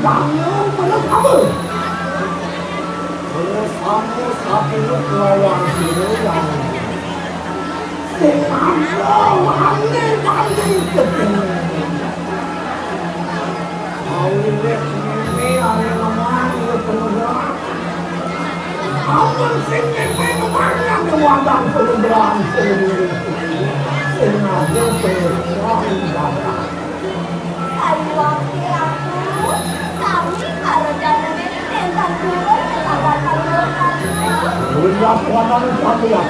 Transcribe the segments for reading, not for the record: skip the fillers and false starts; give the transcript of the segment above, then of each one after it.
kamu bersama satu lawan yang dengan wangi ketemu kau lihat ini ada namanya penuh aku sini memangnya kewandang penuh sendiri sengaja berang ayo wakil aku kami kalau jangan tentang dulu akan kalau udah kuatan satu ya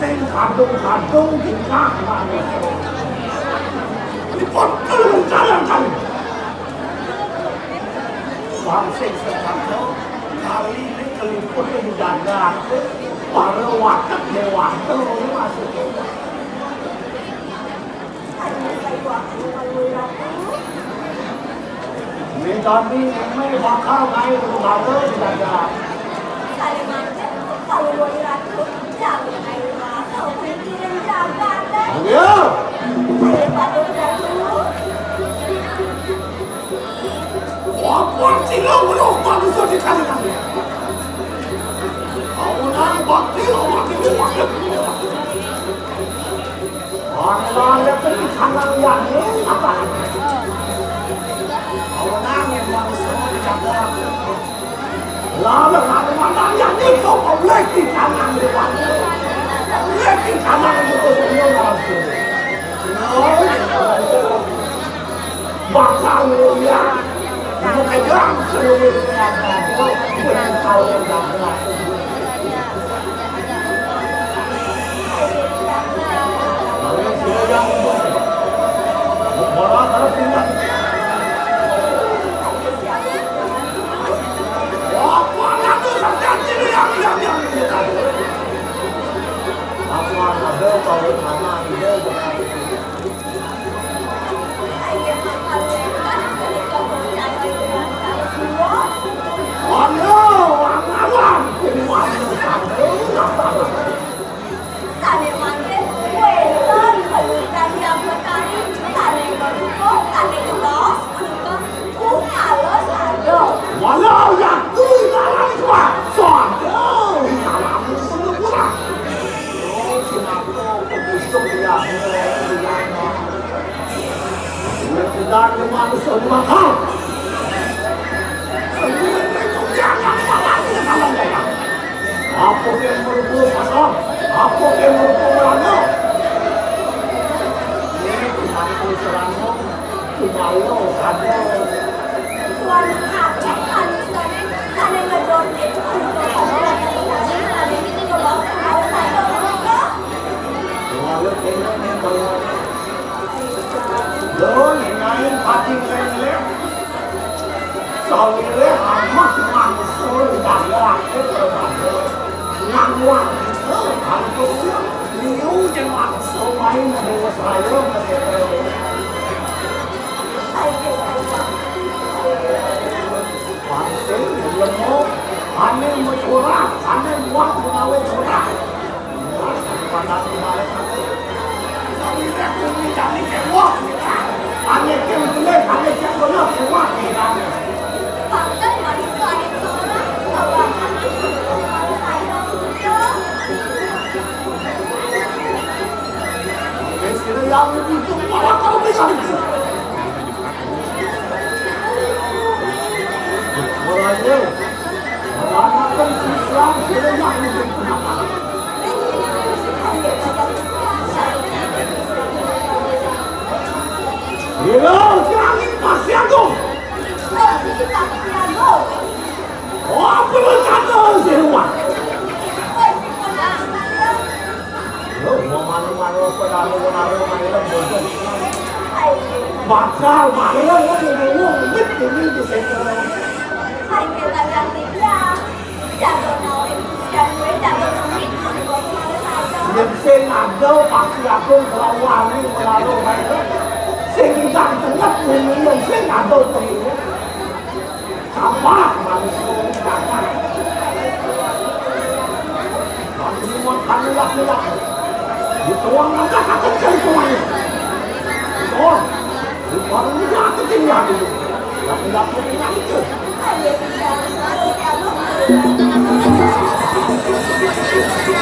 sing kadung-kadung tingkah manusia. Dipun kalian. Bangsing sekadung kali ini keliput yang dagang para wakat lewat masuk. Tadi ini bakal naik ke lalu dagang. Saya macam kalau boleh ratu jangan naik atau pikiran dagang deh. Ya. Saya patut ratu. Apa sih lo belum manusia di kalangan? Kau nak bakti waktu. Orang yang di kalangan yang ini apa? Kau nak yang manusia di kalangan. Lalu mana yang itu kau lagi kalangan di waktu. Lagi kalangan itu semua waktu. Bakal ya. Bukan yang seluruh bukan tahu yang dapat. Sudah yang bola kalau tinggal. Wah, mana tu sampai sini yang. Apa ada tahu mana dia bukan. Walau yang tu dalam kuat, soal dalam semua. Oh, kenapa pembusuk yang sudah manusia makan. Semua itu jangan makannya kalau dia. Apa yang merupakan pasal? Apa yang merupakan mana? Ini kenapa serangmu? Kemalu ada. Tuan Aceh kan sana ngedon itu untuk orang yang sana ini kalau harus ada orang. Lalu ini kalau Don naik pagi lele, soalnya amat mansur dalam itu nangwang itu harusnya liu jangan main dengan saya Pansel lemah, aneh mencurah, aneh buat mengawal curah. Pandang malas aku. Saya kini jadi kewah. Aneh kembali, aneh kembali semua kita. Pantai manusia itu orang kalau itu saya Meski yang itu malah kalau bisa itu. Mulanya, orang Islam sudah yang itu kenapa? Ya, jangan masih aku. Oh, apa yang kata semua? Oh, mana-mana penaruh malam bodoh. Bakal malam yang ngomong betul itu saya. Hai kita yang tidak jangan mau jangan mikir Yang sing ada pasti aku melawan melalui mereka. Sing tidak tengah bumi yang sing ada itu. Apa manusia dapat? Kalau makan laki-laki, dituang aja kecil semuanya. Oh, baru aku tinggal dulu. Laki-laki tinggal itu. Hai kita